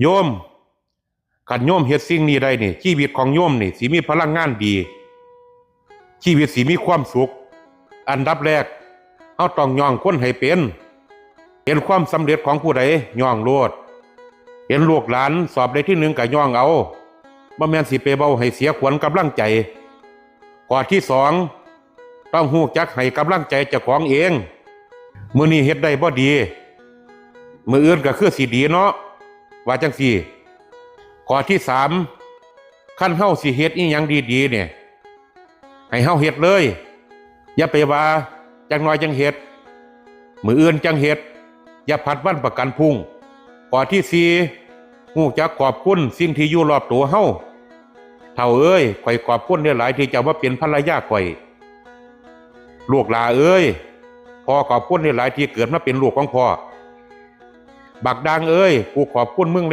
โยมขันโยมเฮ็ดสิ่งนี้ได้นี่ชีวิตของโยมนี่สิมีพลังงานดีชีวิตสิมีความสุขอันดับแรกเฮาต้องย่องคนให้เป็นเห็นความสำเร็จของผู้ใดย่องโลดเห็นลูกหลานสอบได้ที่1ก็ย่องเอาบ่แม่นสิไปเว้าให้เสียขวัญกำลังใจข้อที่2ต้องรู้จักให้กำลังใจเจ้าของเองมื้อนี้เฮ็ดได้บ่ดีมื้ออื่นก็คือสิดีเนาะว่าจังซี่ข้อที่3คันเฮาสิเฮ็ดอีหยังดีๆเนี่ยให้เฮาเฮ็ดเลยอย่าไปว่าจังน้อยจังเฮ็ดมื้ออื่นจังเฮ็ดอย่าผัดวันประกันพรุ่งข้อที่4ฮู้จักขอบคุณสิ่งที่อยู่รอบตัวเฮาเฒ่าเอ้ยข่อยขอบคุณหลายๆที่เจ้ามาเป็นภรรยาข่อยลูกหลาเอ้ยพ่อขอบคุณหลายๆที่เกิดมาเป็นลูกของพ่อบักดังเอ้ยกูขอบคุณมึง